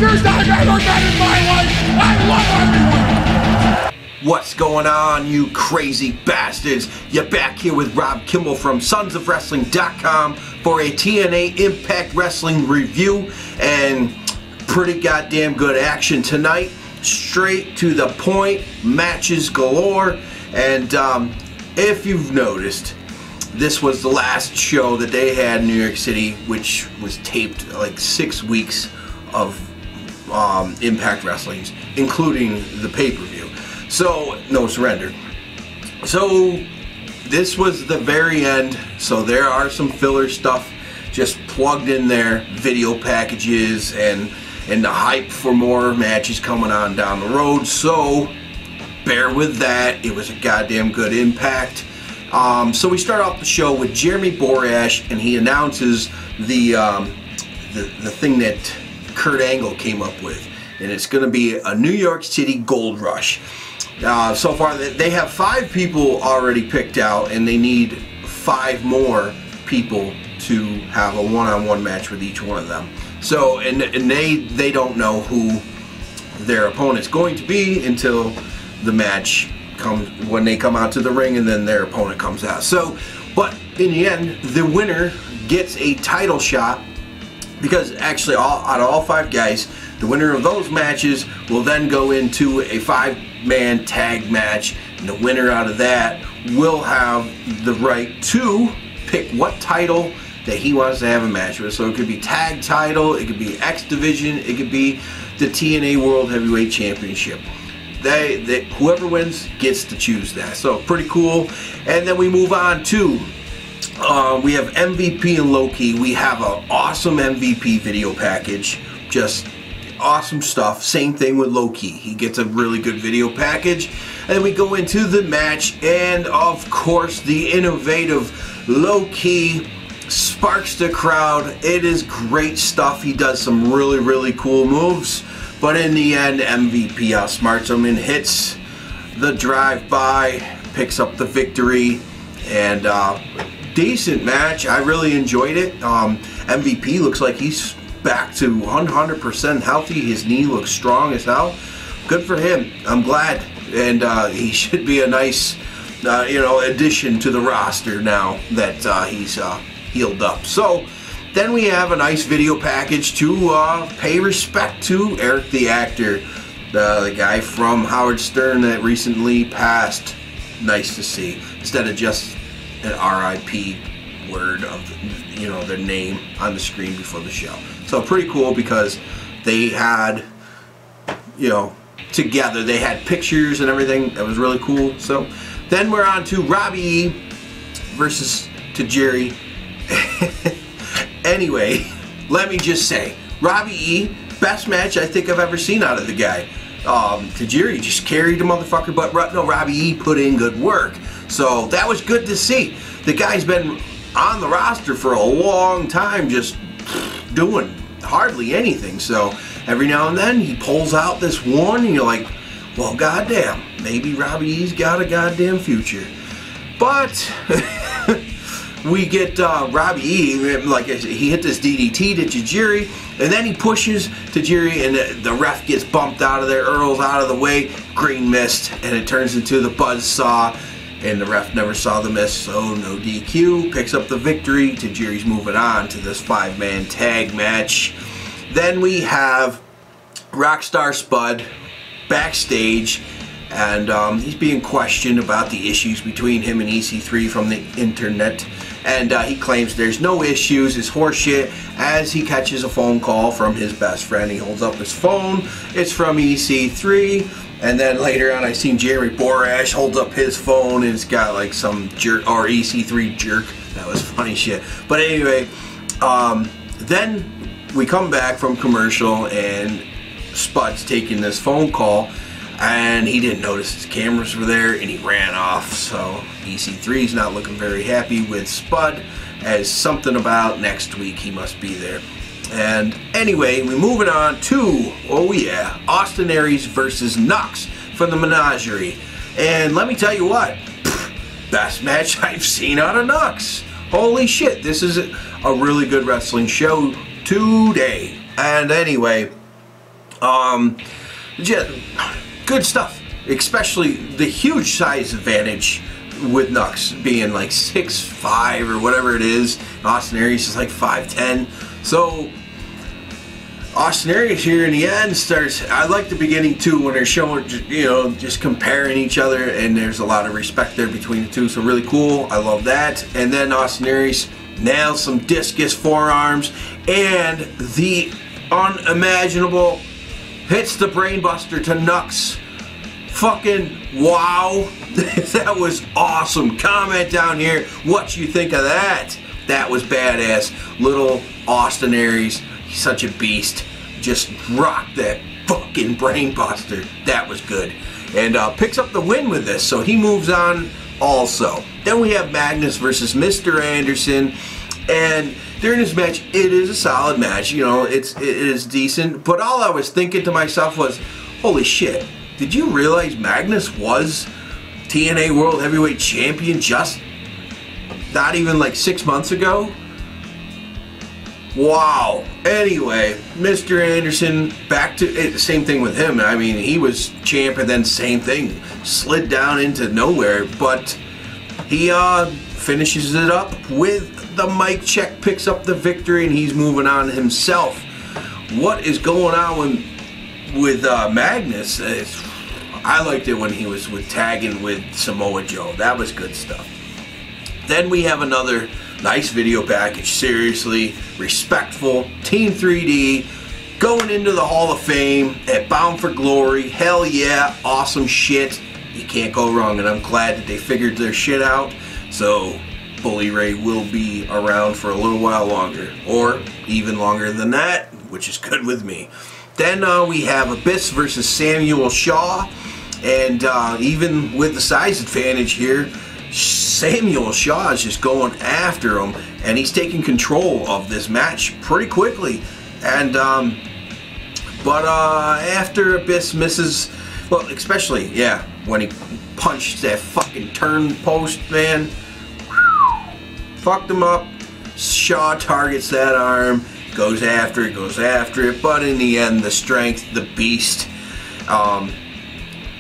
monsters I've ever met in my life. I love everyone. What's going on, you crazy bastards? You're back here with Rob Kimball from sonsofwrestling.com for a TNA Impact Wrestling review, and pretty goddamn good action tonight. Straight to the point, matches galore, and if you've noticed, this was the last show that they had in New York City, which was taped like 6 weeks of Impact Wrestlings, including the pay-per-view. So, no surrender. So, this was the very end, so there are some filler stuff just plugged in there, video packages and the hype for more matches coming on down the road. So, bear with that. It was a goddamn good Impact. So we start off the show with Jeremy Borash, and he announces the thing that Kurt Angle came up with, and it's going to be a New York City Gold Rush. So far, they have 5 people already picked out, and they need 5 more people to have a one-on-one match with each one of them. So, and they don't know who their opponent's going to be until the match comes, when they come out to the ring, and then their opponent comes out. So, but in the end, the winner gets a title shot, because actually out of all 5 guys, the winner of those matches will then go into a 5-man tag match, and the winner out of that will have the right to pick what title that he wants to have a match with. So it could be tag title, it could be X Division, it could be the TNA World Heavyweight Championship. Whoever wins gets to choose that. So pretty cool. And then we move on to we have MVP and Low-Ki. We have an awesome MVP video package. Just awesome stuff. Same thing with Low-Ki. He gets a really good video package. And then we go into the match, and of course the innovative Low-Ki sparks the crowd. It is great stuff. He does some really cool moves. But in the end, MVP outsmarts him and hits the drive-by, picks up the victory, and decent match. I really enjoyed it. MVP looks like he's back to 100% healthy. His knee looks strong as hell. Good for him. I'm glad, and he should be a nice, addition to the roster now that he's healed up. So. Then we have a nice video package to pay respect to Eric the actor, the guy from Howard Stern that recently passed. Nice to see, instead of just an RIP word of their name on the screen before the show. So pretty cool, because they had together, they had pictures and everything. That was really cool. So then we're on to Robbie E versus Tajiri. Anyway, let me just say, Robbie E, best match I think I've ever seen out of the guy. Tajiri just carried the motherfucker, but no, Robbie E put in good work. So that was good to see. The guy's been on the roster for a long time, just doing hardly anything. So every now and then he pulls out this one, and you're like, well, goddamn, maybe Robbie E's got a goddamn future. But we get Robbie E, like he hit this DDT to Tajiri, and then he pushes Tajiri, and the ref gets bumped out of there. Earl's out of the way, green mist, and it turns into the buzzsaw, and the ref never saw the miss, so no DQ. Picks up the victory. Tajiri's moving on to this 5-man tag match. Then we have Rockstar Spud backstage, and he's being questioned about the issues between him and EC3 from the internet. And he claims there's no issues, it's horseshit, as he catches a phone call from his best friend. He holds up his phone, it's from EC3, and then later on I seen Jeremy Borash holds up his phone, and it's got like some jerk, or EC3 jerk. That was funny shit. But anyway, then we come back from commercial, and Spud's taking this phone call, and he didn't notice his cameras were there, and he ran off. So EC3's not looking very happy with Spud, as something about next week he must be there. And anyway, we're moving on to, oh yeah, Austin Aries versus Nux from the Menagerie. And let me tell you what, best match I've seen out of Nux. Holy shit, this is a really good wrestling show today. And anyway, Just good stuff, especially the huge size advantage with Nux being like 6'5" or whatever it is. Austin Aries is like 5'10". So Austin Aries here in the end starts, I like the beginning too when they're showing, you know, just comparing each other, and there's a lot of respect there between the two, so really cool. I love that. And then Austin Aries nails some discus forearms, and the unimaginable hits the brainbuster to Nux. Fucking wow. That was awesome. Comment down here what you think of that. That was badass. Little Austin Aries, he's such a beast. Just rocked that fucking brainbuster. That was good. And picks up the win with this, so he moves on also. Then we have Magnus versus Mr. Anderson, and during this match, it is a solid match. You know, it is decent, but all I was thinking to myself was, holy shit, did you realize Magnus was TNA World Heavyweight Champion just not even like 6 months ago? Wow. Anyway, Mr. Anderson, back to same thing with him. I mean, he was champ and then same thing, slid down into nowhere, but he finishes it up with the mic check, picks up the victory, and he's moving on himself. What is going on with Magnus? I liked it when he was tagging with Samoa Joe. That was good stuff. Then we have another nice video package. Seriously, respectful. Team 3D going into the Hall of Fame at Bound for Glory. Hell yeah, awesome shit. You can't go wrong, and I'm glad that they figured their shit out. So Bully Ray will be around for a little while longer, or even longer than that, which is good with me. Then we have Abyss versus Samuel Shaw, and even with the size advantage here, Samuel Shaw is just going after him, and he's taking control of this match pretty quickly. And but after Abyss misses, well, especially yeah, when he punched that fucking turn post, man, fucked him up. Shaw targets that arm, goes after it, but in the end, the strength, the beast,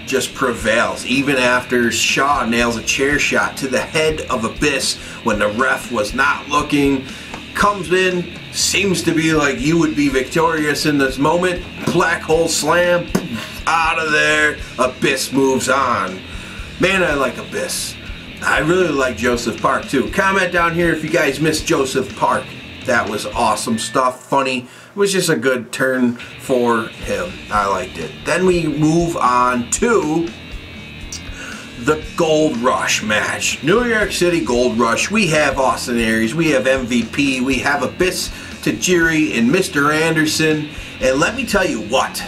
just prevails. Even after Shaw nails a chair shot to the head of Abyss when the ref was not looking, comes in, seems to be like you would be victorious in this moment, black hole slam, out of there, Abyss moves on. Man, I like Abyss. I really like Joseph Park too. Comment down here if you guys missed Joseph Park. That was awesome stuff, funny. It was just a good turn for him. I liked it. Then we move on to the Gold Rush match. New York City Gold Rush. We have Austin Aries, we have MVP, we have Abyss, Tajiri, and Mr. Anderson. And let me tell you what,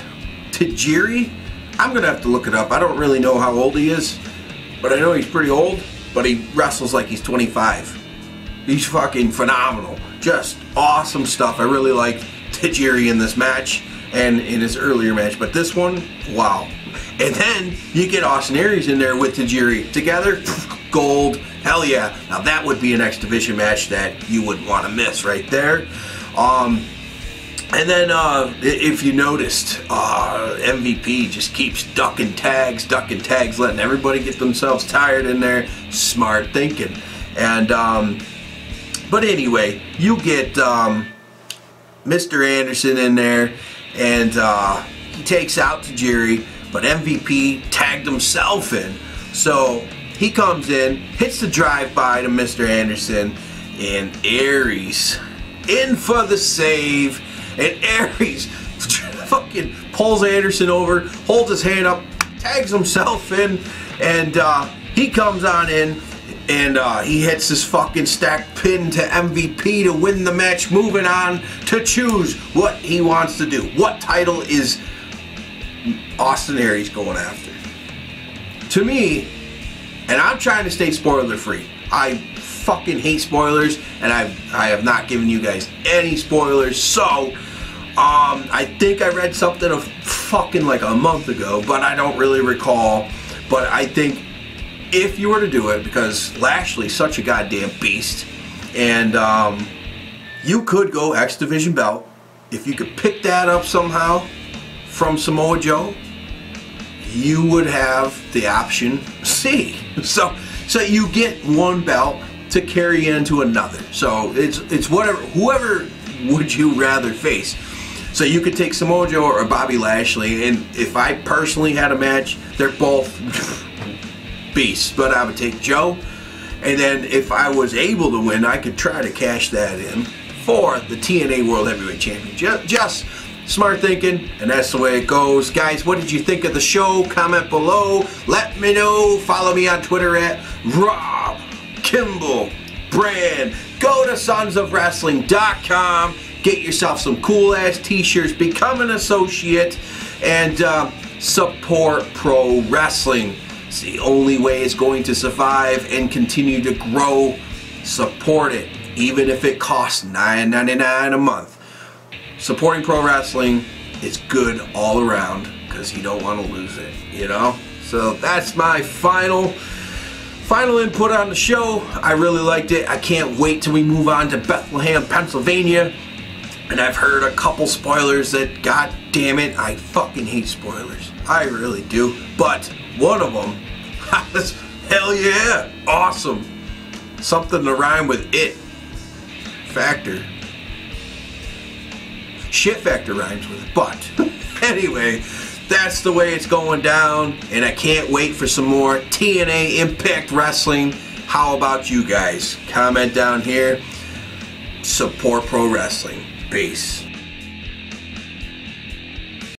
Tajiri, I'm going to have to look it up. I don't really know how old he is, but I know he's pretty old, but he wrestles like he's 25. He's fucking phenomenal. Just awesome stuff. I really liked Tajiri in this match and in his earlier match, but this one, wow. And then you get Austin Aries in there with Tajiri together, gold, hell yeah. Now that would be an X Division match that you wouldn't want to miss right there. And then if you noticed, MVP just keeps ducking tags, letting everybody get themselves tired in there. Smart thinking. And but anyway, you get Mr. Anderson in there, and he takes out Tajiri, but MVP tagged himself in. So he comes in, hits the drive-by to Mr. Anderson, and Aries in for the save. And Aries fucking pulls Anderson over, holds his hand up, tags himself in, and he comes on in, and he hits his fucking stacked pin to MVP to win the match, moving on to choose what he wants to do. What title is Austin Aries going after? To me, and I'm trying to stay spoiler free. I fucking hate spoilers, and I have not given you guys any spoilers, so I think I read something of fucking like a month ago, but I don't really recall. But I think if you were to do it, because Lashley's such a goddamn beast, and you could go X Division belt, if you could pick that up somehow, from Samoa Joe, you would have the option C. So you get one belt to carry into another. So it's whoever would you rather face. So you could take Samoa Joe or Bobby Lashley, and if I personally had a match, they're both beasts, but I would take Joe. And then if I was able to win, I could try to cash that in for the TNA World Heavyweight Championship. Just smart thinking, and that's the way it goes. Guys, what did you think of the show? Comment below. Let me know. Follow me on Twitter at Rob Kimball Brand. Go to sonsofwrestling.com. Get yourself some cool-ass t-shirts. Become an associate. And support pro wrestling. It's the only way it's going to survive and continue to grow. Support it, even if it costs $9.99 a month. Supporting pro wrestling is good all around because you don't want to lose it, you know? So that's my final input on the show. I really liked it. I can't wait till we move on to Bethlehem, Pennsylvania. And I've heard a couple spoilers that, god damn it, I fucking hate spoilers. I really do. But one of them, hell yeah, awesome. Something to rhyme with it. Factor. Shit factor rhymes with it. But anyway, that's the way it's going down. And I can't wait for some more TNA Impact Wrestling. How about you guys? Comment down here. Support pro wrestling. Peace.